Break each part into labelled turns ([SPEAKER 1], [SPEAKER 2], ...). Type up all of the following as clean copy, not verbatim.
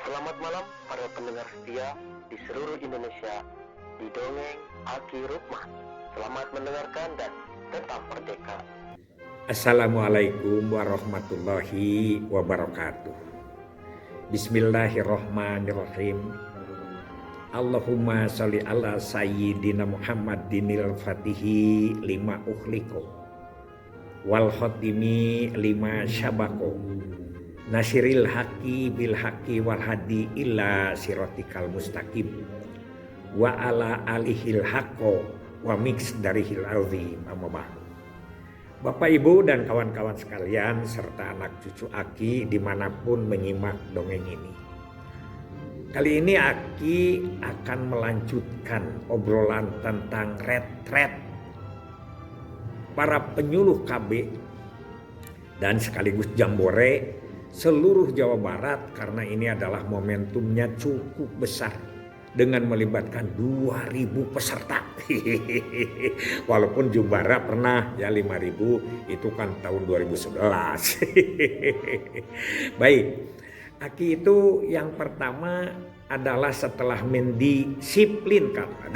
[SPEAKER 1] Selamat malam para pendengar setia di seluruh Indonesia di Dongeng Aki Rukman. Selamat mendengarkan dan tetap merdeka.
[SPEAKER 2] Assalamualaikum warahmatullahi wabarakatuh. Bismillahirrahmanirrahim. Allahumma sholli ala sayyidina Muhammadinil fatihi lima ukhliqo wal khatimi lima syabaqo nasiril haqi bil haqi wal hadi illa siratikal mustaqim wa ala alihil haqqo wa mix darihil azim amma ba'du. Bapak Ibu dan kawan-kawan sekalian serta anak cucu Aki dimanapun menyimak dongeng ini. Kali ini Aki akan melanjutkan obrolan tentang retret para penyuluh KB dan sekaligus jambore seluruh Jawa Barat, karena ini adalah momentumnya cukup besar dengan melibatkan 2.000 peserta. Walaupun juara pernah ya 5.000, itu kan tahun 2011. Baik, Aki itu yang pertama adalah setelah mendisiplinkan,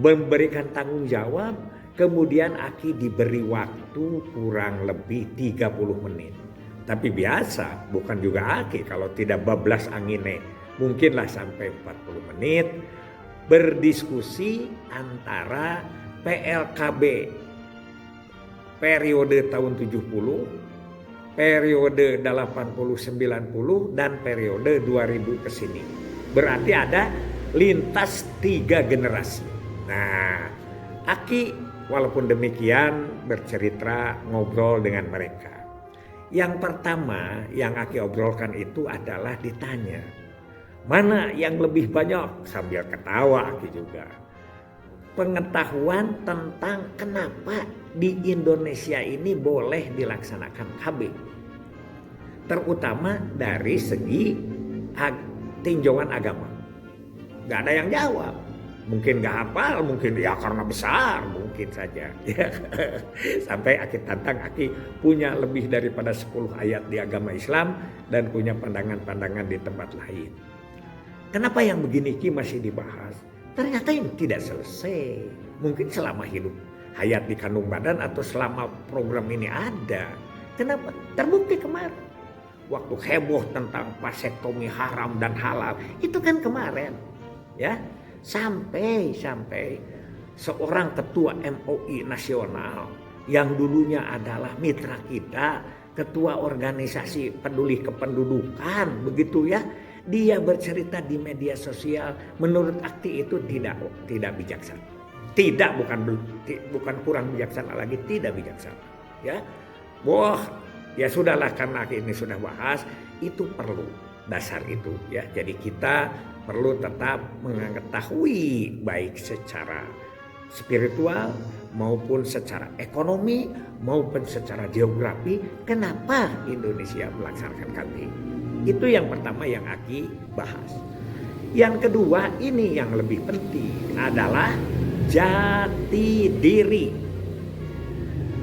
[SPEAKER 2] memberikan tanggung jawab, kemudian Aki diberi waktu kurang lebih 30 menit. Tapi biasa, bukan juga Aki kalau tidak bablas angine, mungkinlah sampai 40 menit berdiskusi antara PLKB periode tahun 70, periode 80-90 dan periode 2000 ke sini. Berarti ada lintas 3 generasi. Nah, Aki walaupun demikian bercerita ngobrol dengan mereka. Yang pertama yang Aki obrolkan itu adalah ditanya, mana yang lebih banyak, sambil ketawa Aki juga, pengetahuan tentang kenapa di Indonesia ini boleh dilaksanakan KB, terutama dari segi tinjauan agama. Gak ada yang jawab, mungkin gak hafal, mungkin ya karena besar, mungkin saja. Sampai Aki tantang, Aki punya lebih daripada 10 ayat di agama Islam dan punya pandangan-pandangan di tempat lain. Kenapa yang begini Ki masih dibahas? Ternyata ini tidak selesai. Mungkin selama hidup hayat di kandung badan atau selama program ini ada. Kenapa? Terbukti kemarin. Waktu heboh tentang vasektomi haram dan halal. Itu kan kemarin. Ya, sampai seorang ketua MOI nasional yang dulunya adalah mitra kita, ketua organisasi peduli kependudukan, begitu ya. Dia bercerita di media sosial, menurut Aki itu tidak bijaksana. Tidak, bukan kurang bijaksana lagi, tidak bijaksana. Ya, wah, ya sudahlah karena Aki ini sudah bahas, itu perlu dasar itu ya. Jadi kita perlu tetap mengetahui baik secara spiritual maupun secara ekonomi maupun secara geografi kenapa Indonesia melaksanakan KB. Itu yang pertama yang Aki bahas. Yang kedua, ini yang lebih penting adalah jati diri.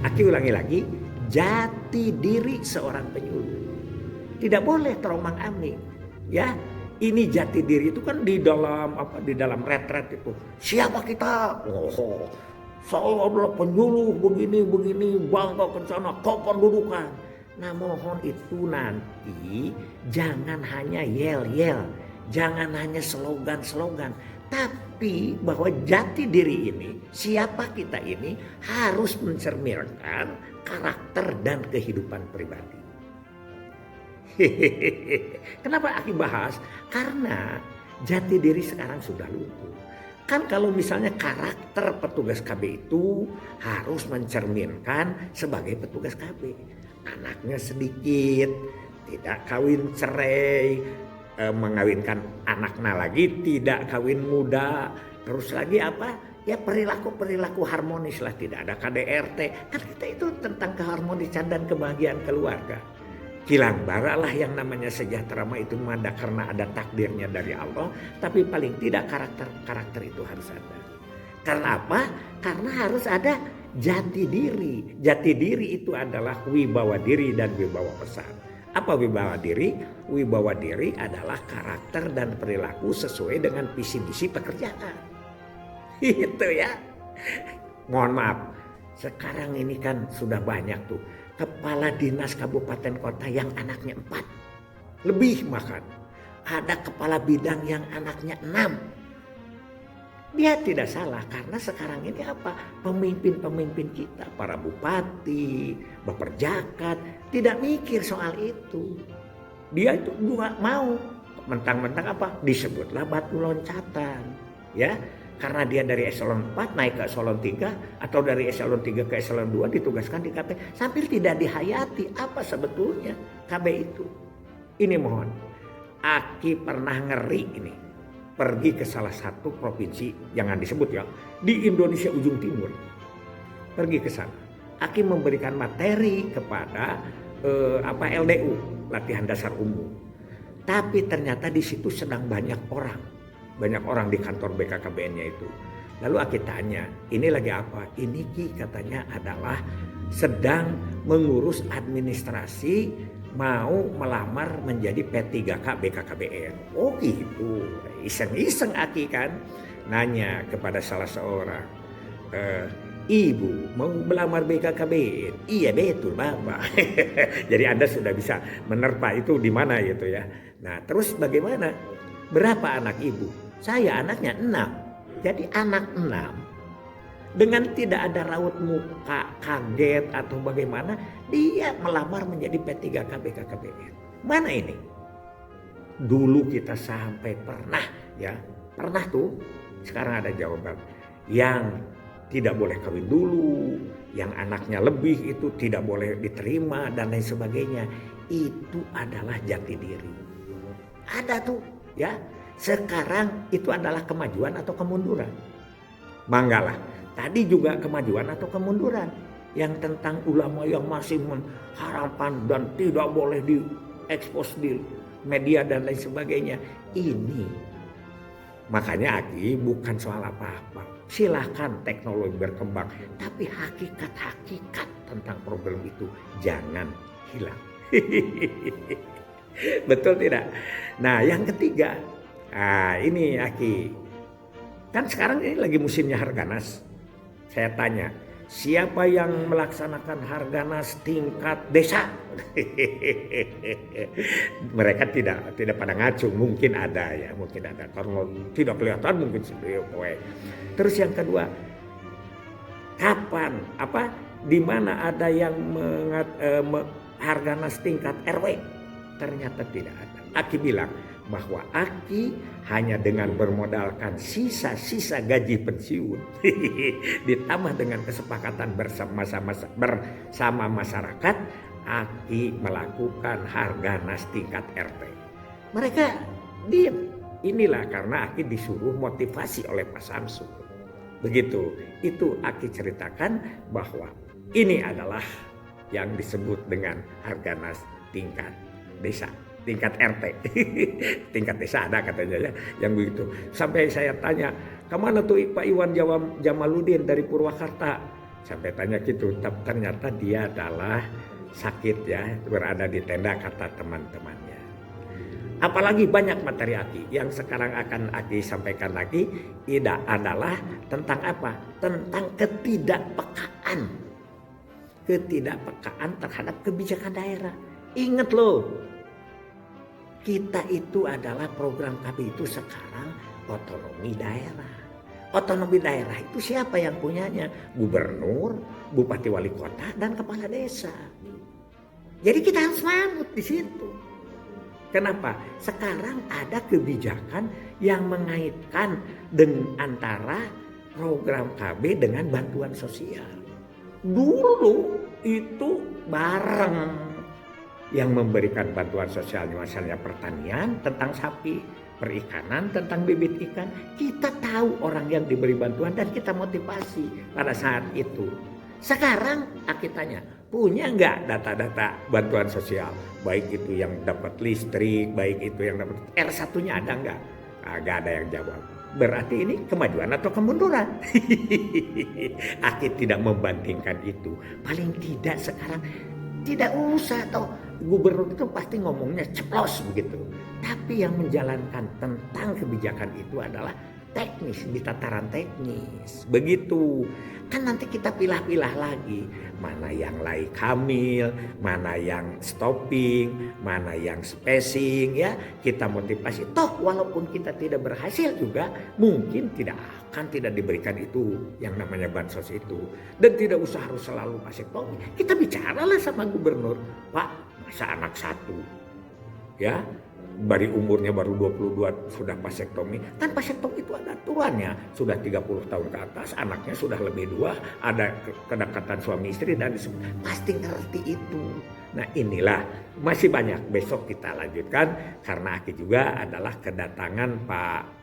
[SPEAKER 2] Aki ulangi lagi, jati diri seorang penyuluh. Tidak boleh teromang-ambing. Ya, ini jati diri itu kan di dalam retret itu. Siapa kita? Oh, saya adalah penyuluh begini, bangga ke sana, kependudukan. Nah, mohon itu nanti jangan hanya yel-yel, jangan hanya slogan-slogan, tapi bahwa jati diri ini, siapa kita ini harus mencerminkan karakter dan kehidupan pribadi. Kenapa Aki bahas? Karena jati diri sekarang sudah luntur. Kan kalau misalnya karakter petugas KB itu harus mencerminkan sebagai petugas KB. Anaknya sedikit, tidak kawin cerai, mengawinkan anaknya lagi, tidak kawin muda, terus lagi apa? Ya perilaku harmonis lah, tidak ada KDRT. Kan kita itu tentang keharmonisan dan kebahagiaan keluarga. Kilang bara lah yang namanya sejahtera mah itu ada karena ada takdirnya dari Allah, tapi paling tidak karakter itu harus ada. Karena apa? Karena harus ada jati diri. Jati diri itu adalah wibawa diri dan wibawa pesan. Apa wibawa diri? Wibawa diri adalah karakter dan perilaku sesuai dengan visi misi pekerjaan. Itu ya. Mohon maaf, sekarang ini kan sudah banyak tuh kepala dinas kabupaten kota yang anaknya 4. Lebih bahkan. Ada kepala bidang yang anaknya 6. Dia tidak salah karena sekarang ini apa? Pemimpin-pemimpin kita, para bupati, baperjakat tidak mikir soal itu. Dia itu juga mau mentang-mentang apa? Disebutlah batu loncatan, ya. Karena dia dari eselon 4 naik ke eselon 3 atau dari eselon 3 ke eselon 2 ditugaskan di KB sambil tidak dihayati apa sebetulnya KB itu. Ini mohon, Aki pernah ngeri ini. Pergi ke salah satu provinsi, jangan disebut ya, di Indonesia ujung timur. Pergi ke sana. Aki memberikan materi kepada LDU, latihan dasar umum. Tapi ternyata di situ sedang banyak orang di kantor BKKBN-nya itu. Lalu Aki tanya, ini lagi apa? Ini Ki katanya adalah sedang mengurus administrasi, mau melamar menjadi P3K BKKBN. Oh gitu, iseng-iseng Aki kan nanya kepada salah seorang, Ibu mau melamar BKKBN? Iya betul Bapak. Jadi Anda sudah bisa menerpa itu di mana gitu ya. Nah terus bagaimana? Berapa anak Ibu? Saya anaknya 6. Jadi anak 6. Dengan tidak ada raut muka kaget atau bagaimana, dia melamar menjadi P3K BKKBN. Mana ini? Dulu kita sampai pernah tuh, sekarang ada jawaban. Yang tidak boleh kawin dulu, yang anaknya lebih itu tidak boleh diterima dan lain sebagainya. Itu adalah jati diri. Ada tuh ya. Sekarang itu adalah kemajuan atau kemunduran? Manggalah. Tadi juga kemajuan atau kemunduran yang tentang ulama yang masih mengharapkan dan tidak boleh diekspos di media dan lain sebagainya. Ini makanya Aki bukan soal apa-apa. Silahkan teknologi berkembang, tapi hakikat tentang problem itu jangan hilang. Betul tidak? Nah yang ketiga, ini Aki, kan sekarang ini lagi musimnya Harganas. Saya tanya, siapa yang melaksanakan Harganas tingkat desa? Mereka tidak pada ngacung, mungkin ada ya, mungkin ada. Kalau tidak kelihatan mungkin sendiri. Terus yang kedua, kapan, di mana ada yang Harganas tingkat RW? Ternyata tidak ada. Aki bilang bahwa Aki hanya dengan bermodalkan sisa-sisa gaji pensiun ditambah dengan kesepakatan bersama masyarakat, Aki melakukan Harganas tingkat RT. Mereka diam. Inilah karena Aki disuruh motivasi oleh Pak Samsul. Begitu. Itu Aki ceritakan bahwa ini adalah yang disebut dengan Harganas tingkat desa. Tingkat RT, tingkat desa ada katanya ya, yang begitu. Sampai saya tanya, kemana tuh Pak Iwan Jamaludin dari Purwakarta? Sampai tanya gitu, ternyata dia adalah sakit ya, berada di tenda kata teman-temannya. Apalagi banyak materi Aki yang sekarang akan Aki sampaikan lagi, adalah tentang apa? Tentang ketidakpekaan terhadap kebijakan daerah. Ingat loh. Kita itu adalah program KB itu sekarang otonomi daerah. Otonomi daerah itu siapa yang punyanya? Gubernur, bupati wali kota, dan kepala desa. Jadi kita harus manut di situ. Kenapa? Sekarang ada kebijakan yang mengaitkan antara program KB dengan bantuan sosial. Dulu itu bareng. Yang memberikan bantuan sosial misalnya pertanian tentang sapi, perikanan tentang bibit ikan. Kita tahu orang yang diberi bantuan dan kita motivasi pada saat itu. Sekarang Aki tanya, punya nggak data-data bantuan sosial? Baik itu yang dapat listrik, baik itu yang dapat R1-nya ada nggak? Nggak ada yang jawab. Berarti ini kemajuan atau kemunduran? Aki tidak membandingkan itu. Paling tidak sekarang tidak usah atau gubernur itu pasti ngomongnya ceplos begitu. Tapi yang menjalankan tentang kebijakan itu adalah teknis, di tataran teknis. Begitu. Kan nanti kita pilah-pilah lagi. Mana yang laik hamil, mana yang stopping, mana yang spacing ya. Kita motivasi. Toh walaupun kita tidak berhasil juga mungkin tidak diberikan itu yang namanya bansos itu. Dan tidak usah harus selalu vasektomi. Kita bicaralah sama gubernur. Pak, masa anak satu ya dari umurnya baru 22 sudah vasektomi. Kan vasektomi itu ada aturannya. Sudah 30 tahun ke atas, anaknya sudah lebih dua, ada kedekatan suami istri dan pasti ngerti itu. Nah inilah masih banyak, besok kita lanjutkan karena Aki juga adalah kedatangan Pak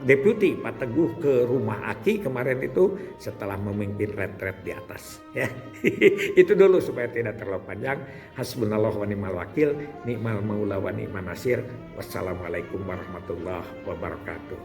[SPEAKER 2] Deputi Pak Teguh ke rumah Aki kemarin itu setelah memimpin retret di atas ya. Itu dulu supaya tidak terlalu panjang. Hasbunallah wa ni'mal wakil, ni'mal maula wa ni'man nasir. Wassalamualaikum warahmatullahi wabarakatuh.